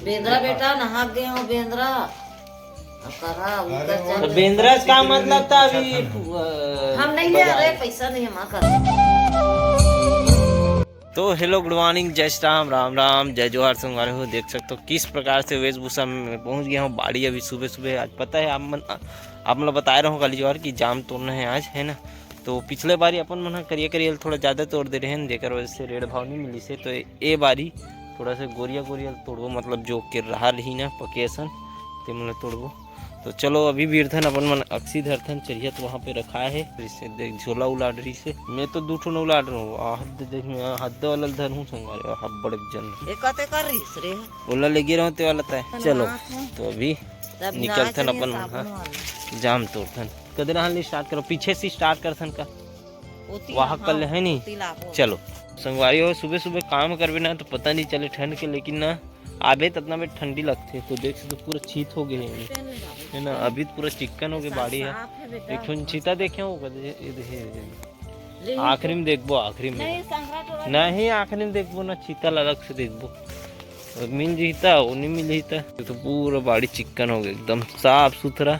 बेंद्रा बेटा नहा गए हो बेंद्रा तो बेंद्रा का मतलब था अभी हम नहीं ले रहे पैसा नहीं जमा कर। तो हेलो गुड मॉर्निंग, जय श्री राम, राम राम, जय जोहार संगवारी हो। देख सकते हो किस प्रकार से वेशभूषा में पहुंच गया हूँ बाड़ी अभी सुबह सुबह। आज पता है आप मतलब बता रहा हूँ कल जोहार की जाम तोड़ना है आज, है ना। तो पिछले बारी अपन मना करिए थोड़ा ज़्यादा तोड़ दे रहे हैं, जेकर वजह से रेड भाव नहीं मिली से। तो ये बारी थोड़ा सा गोरिया तोड़बो, मतलब जो कि रहा ही ना पकेसन ते मतलब तोड़बो। तो चलो अभी वीरधन अपन मन अक्सी धरथन चढ़िया तो वहाँ पे रखा है। इससे देख झोला उलाडरी से मैं तो दूठो न उलाड रहा हूँ। हद देख मैं हद वाला धर हूँ संगारे हब बड़े जन एकते कर रही रे बोला लगे रहो ते वाला था। चलो तो अभी निकलथन अपन मन जाम तोड़थन कदे हाल स्टार्ट करो, पीछे से स्टार्ट करथन का वहाँ कल है नहीं। चलो संगवारी हो, सुबह सुबह काम करवे ना तो पता नहीं चले ठंड के, लेकिन ना आबे ततना में ठंडी लगती है। तो देख सकते पूरा चीत हो गए है ना, अभी पूरा चिकन हो गए बाड़ी है। एक चीता देखे हो आखिरी में देखबो, आखिरी में नहीं आखिरी में देखबो ना चीता अलग से देखबो, मिल जीता वो नहीं मिल जीता। तो पूरा बाड़ी चिकन हो गया एकदम साफ सुथरा।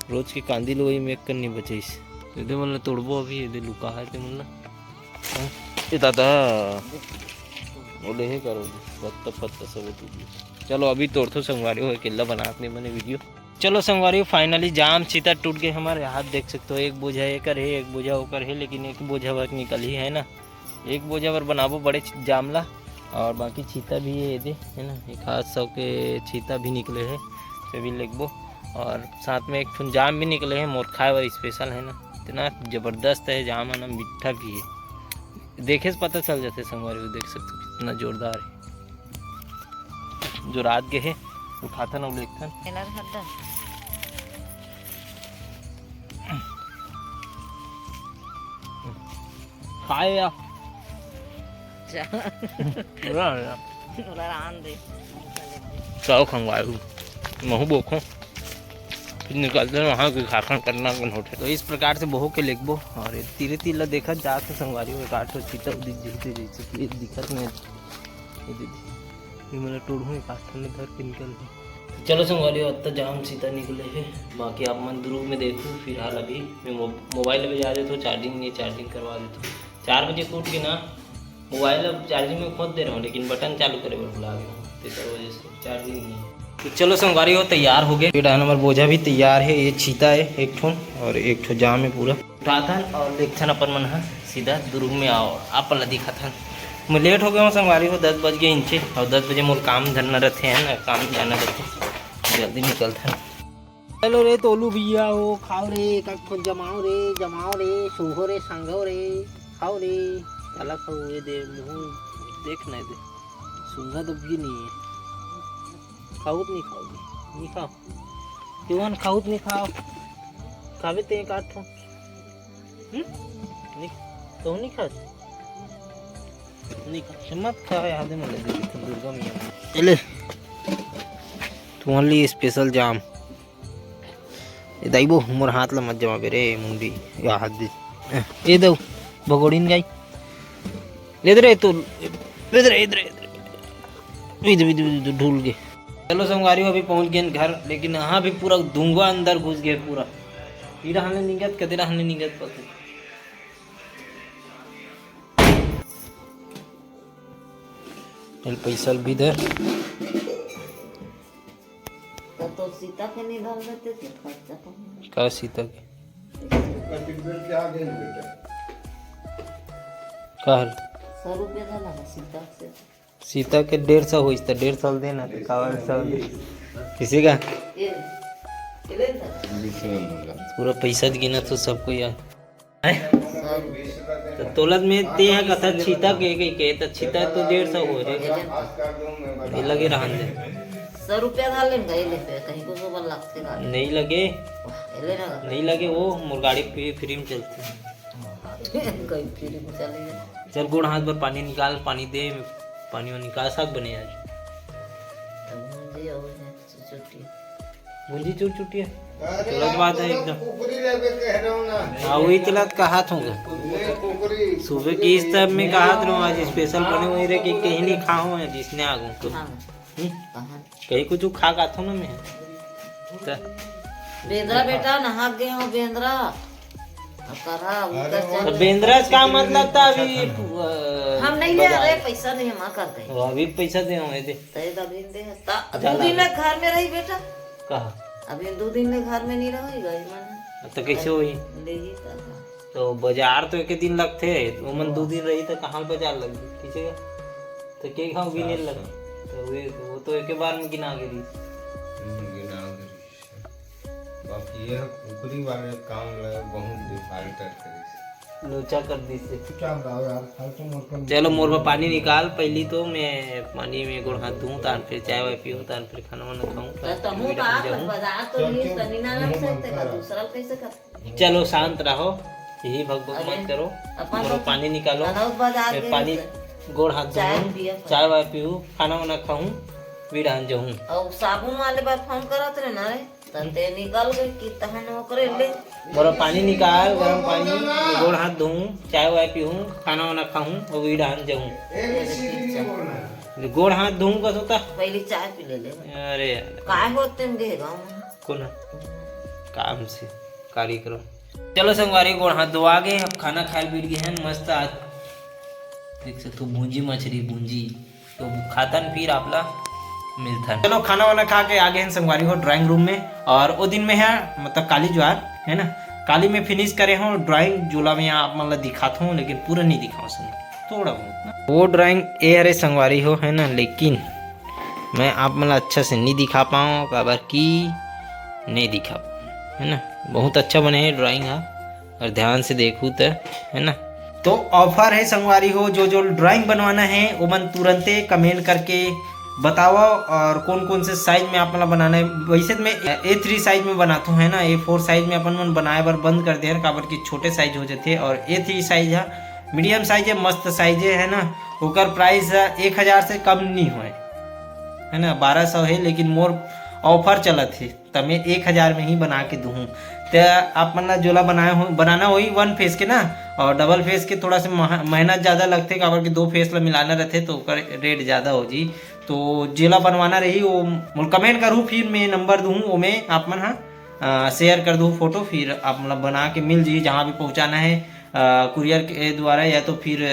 रोज की कांदी लोई में एक नहीं बचे इसे मतलब तोड़बो अभी ये लुका है मतलब दादा बोले हे करो पत्ता सब टूट। चलो अभी तोड़ो संगवारी हो, अकेला बनाते नहीं बने वीडियो। चलो संगवारी फाइनली जाम चीता टूट गए हमारे हाथ। देख सकते हो एक बोझा एकर है, एक बोझा ओकर है, लेकिन एक बोझा वर्क निकल ही है ना। एक बोझा वर बनाबो बड़े जामला, और बाकी चीता भी है ना। एक हाथ 100 के चीता भी निकले है, से भी लेगबो। और साथ में एक फुन जाम भी निकले हैं, मोर खाए वाला स्पेशल है ना। इतना ज़बरदस्त है जाम है ना, मीठा भी है। देखे से पता चल जाते संगवारी को, देख सकते हो कितना जोरदार है। जो रात के है उठाथन और लेथन खाए या सब खंगवारू महू बोखो निकलते वहाँ के खाखन करना कन होते। तो इस प्रकार से बहो के लेगबो और तीरे तीला देखा जाते संगवारी हो। काठ चीता दिखत नहीं मतलब टोड़ू काठ में धर के निकल। चलो संगवारी अब तक जाम सीता निकले है। बाकी आप मन दूर में देखो। फिलहाल अभी मैं मोबाइल पे जा देता हूँ, चार्जिंग नहीं चार्जिंग करवा देता हूँ। 4 बजे टूट के ना मोबाइल अब चार्जिंग में खोद दे रहा हूँ, लेकिन बटन चालू करे पर भुला गया हूँ, तो इस वजह से चार्जिंग नहीं है। तो चलो संगवारी हो तैयार हो गए। पेड़ा नंबर बोझा भी तैयार है। ये चीता है एक ठो और एक ठो जाम है पूरा उठाथन और देखथन अपन मन है सीधा दुर्ग में आओ आप ला दिखाथन। मैं लेट हो गया हूँ संगवारी हो, 10 बज गए इंचे और 10 बजे मोर काम धरना रहते हैं ना, काम जाना रहते जल्दी निकलथन। चलो रे तोलू भैया हो खाओ रे जमाओ रे सूहो रे संगो रे खाओ रे चला खाओ। ये दे मुँह देख नहीं दे सूंघा तो भी नहीं है। खाओ नहीं खाओगे नहीं खाओ क्यों खाओ नहीं खाओ खावे ते काट नहीं तो नहीं खा नहीं खा मत खा याद में लगे दुर्गा मैया चले तुम्हारे लिए स्पेशल जाम। ये दाइबो मोर हाथ ला मत जमा बेरे मुंडी या हाथ दे ये दो भगोड़ीन गाई ले दे रे तो इधर ढूल के। चलो संगवारी अभी पहुंच गए घर, लेकिन यहाँ भी पूरा धुआं अंदर घुस गया पूरा। हीरा हने निगत कदेरा हने निगत पता चल पैसा भी दे तो सीता के नहीं डाल देते थे खर्चा का सीता के का 100 रुपये देना सीता से। सीता के 150 हो 150 देना कावल सब किसी का पूरा पैसा गिना तो सबको यार तो तोलत में ते है कथा चीता के तो चीता तो 150 हो रे ये लगे रहन दे 100 रुपया डाल लें गए पे कहीं को तो लगते ना नहीं लगे नहीं लगे वो मोर गाड़ी फ्री में चलती है कोई फ्री में चलेगा। चल गुड़ हाथ पर पानी निकाल, पानी दे पानी निकाल साग बने आज मुंजी चूट चुटी है गलत बात है एकदम। हाँ वही तलत कहा था सुबह की इस तब में कहा था आज स्पेशल बने हुए रहे कि कहीं नहीं खाऊं जिसने आगू तो कहाँ कहीं कुछ खा गाथो ना मैं तो बेंद्रा बेटा नहा गए हो बेंद्रा करा उधर चल तो बेंद्रा का मतलब था अभी हम नहीं ले रहे पैसा नहीं हम करते अभी पैसा दे हमें दे तय दबिन दे दो दिन ले घर में रही बेटा कहा अभी 2 दिन ले घर में नहीं रही गई मन तो कैसे हुई ले ही तो बाजार तो एक दिन लगते तो मन 2 दिन रही तो कहाँ बाजार लग गई ठीक है तो के खाओ गिने लग तो वो तो एक बार में गिना गई बाकी ये ऊपरी वाले काम लगे बहुत डिफाल्टर करे लोचा कर दी से क्या बताओ यार फालतू मोर को चलो मोर में पानी निकाल पहली तो मैं पानी में गोड़ हाथ धोऊं तान फिर चाय वाय पीऊं तान फिर खाना वाना खाऊं तमु का बाजार तो नहीं तनी ना लग सकते का दूसरा कैसे कर चलो शांत रहो यही भगभग मत करो मोर पानी निकालो बाजार मैं पानी गोड़ हाथ धोऊं चाय वाय पीऊं खाना वाना खाऊं वीरान जाऊं और साबुन वाले बार फोन करत रहे ना रे तंते निकल गई कि तहन ओकरे ले मोर पानी निकाल गरम पानी गोड़ हाथ धोऊं चाय वाय पीऊं खाना वाना खाऊं और वीरान जाऊं गोड़ हाथ धोऊं का होता पहले चाय पी ले अरे यार काय होते हैं गे गांव में कौन काम से कार्यक्रम चलो संगवारी गोड़ हाथ धोआ गए अब खाना खाए बैठ गए हैं मस्त आज देख सकते हो भूंजी मछली भूंजी तो खातन फिर आपला मिलता चलो खाना वाना खा के आगे हैं संगवारी हो ड्राइंग रूम में और वो दिन में है मतलब काली ज्वार है ना काली में फिनिश करे हो ड्राइंग जोला में आप मतलब दिखाता हूँ लेकिन पूरा नहीं दिखाऊँ संग थोड़ा बहुत वो ड्राइंग ए अरे संगवारी हो है ना लेकिन मैं आप मतलब अच्छा से नहीं दिखा पाऊँ काबर की नहीं दिखा पाऊँ है ना बहुत अच्छा बने है ड्राइंग है और ध्यान से देखूँ तो है ना तो ऑफर है संगवारी हो जो ड्राइंग बनवाना है वो मन तुरंते कमेंट करके बताओ और कौन कौन से साइज में आप मतलब बनाना है वैसे तो मैं A3 साइज में बनाता हूँ है ना A4 साइज में अपन मन बनाए बार बंद कर दे काबर की छोटे साइज हो जाते और A3 साइज है मीडियम साइज है मस्त साइज है ना ओकर प्राइस 1000 से कम नहीं है ना 1200 है लेकिन मोर ऑफर चलत है तो मैं 1000 में ही बना के दूँ तो आप मन जोला बनाना वही 1 फेस के ना और डबल फेस के थोड़ा सा मेहनत ज़्यादा लगते काबर के 2 फेस ला मिलाना रहते तो रेट ज़्यादा हो जी तो जेला बनवाना रही वो मुझे कमेंट करूँ फिर मैं नंबर दूँ वो मैं आप मन हाँ शेयर कर दूँ फोटो फिर आप मतलब बना के मिल जी जहाँ भी पहुँचाना है कुरियर के द्वारा या तो फिर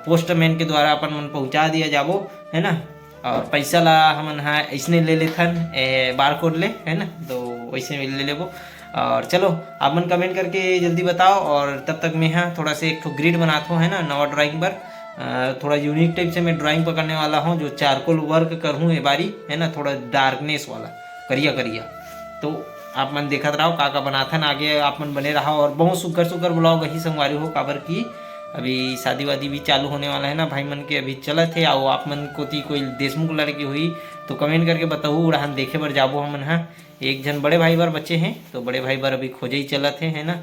पोस्टमैन के द्वारा अपन मन पहुँचा दिया जाबो है ना और पैसा ला हमन हाँ ऐसने ले लेथन बार कोड ले है ना तो वैसे ले लेबो और चलो आप मन कमेंट करके जल्दी बताओ और तब तक मैं हाँ थोड़ा से एक ग्रिड बनाता हूँ है ना नवा ड्राइंग पर थोड़ा यूनिक टाइप से मैं ड्राइंग पकड़ने वाला हूँ जो चारकोल वर्क करूँ ये बारी है ना थोड़ा डार्कनेस वाला करिया करिया तो आप मन देखत रहो का बनाथन आगे आप मन बने रहा और बहुत सुगर ब्लॉग ही संगवारी हो काबर की अभी शादी वादी भी चालू होने वाला है ना भाई मन के अभी चलत है आओ आप मन कोती कोई देशमुख लड़की हुई तो कमेंट करके बताओ उड़ान देखे बर जाबो हमन हाँ एक जन बड़े भाई बार बच्चे हैं तो बड़े भाई बार अभी खोजे ही चलत है ना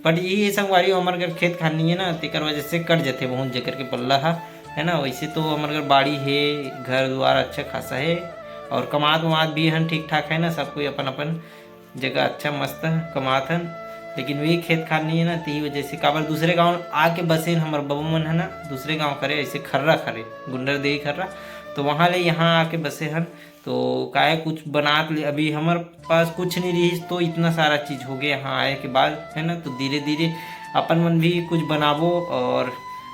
बट ये संगवारी हमारे घर खेत खानी है ना तेकर वजह से कट जाते बहुत जकर के पल्ला है ना वैसे तो हमारे घर बाड़ी है घर द्वार अच्छा खासा है और कमात वमात भी हन ठीक ठाक है ना सब कोई अपन अपन जगह अच्छा मस्त कमात हन लेकिन वही खेत खानी है ना ती वजह से काबर दूसरे गांव आके बसे हमारे बबू मन है ना दूसरे गांव करे ऐसे खर्रा खरे गुंडर दे खर्रा तो वहाँ ले यहाँ आके बसे हन तो काहे कुछ बनात ले अभी हमारे पास कुछ नहीं रही तो इतना सारा चीज़ हो गया यहाँ आए के बाद है ना तो धीरे धीरे अपन मन भी कुछ बनाबो और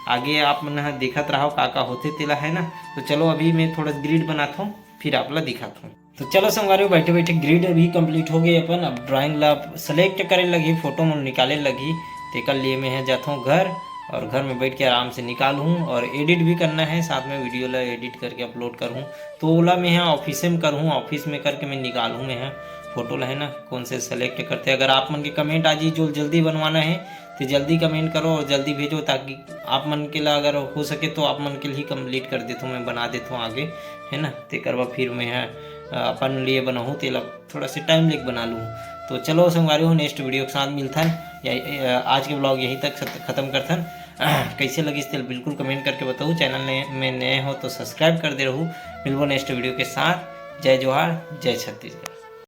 आगे आप मन देखत रहो का होते तेला है ना तो चलो अभी मैं थोड़ा ग्रिड बनाता हूँ फिर आप ला दिखाता हूँ तो चलो संगवारी बैठे बैठे ग्रिड अभी कंप्लीट हो गई अपन अब ड्राइंग ला सेलेक्ट करे लगी फोटो मन निकाले लगी तेकर लिए मैं जाता हूँ घर और घर में बैठ के आराम से निकालूँ और एडिट भी करना है साथ में वीडियो ला एडिट करके अपलोड करूँ तो ओला मैं यहाँ ऑफिस में करूँ ऑफिस में करके मैं निकालूँ मैं यहाँ फोटो ला है ना कौन से सेलेक्ट करते अगर आप मन के कमेंट आज ही जो जल्दी बनवाना है तो जल्दी कमेंट करो और जल्दी भेजो ताकि आप मन के ला अगर हो सके तो आप मन के लिए कंप्लीट कर देता हूँ मैं बना देता हूँ आगे है ना ते करवा फिर मैं अपन लिए बनाऊँ तेला थोड़ा सा टाइम लेके बना लूँ तो चलो संगवारी हो नेक्स्ट वीडियो के साथ मिलथन या आज के ब्लॉग यहीं तक ख़त्म करथन कैसे लगी इस बिल्कुल कमेंट करके बताओ चैनल में नए हो तो सब्सक्राइब कर दे रहूँ मिलबो नेक्स्ट वीडियो के साथ जय जोहार जय छत्तीसगढ़।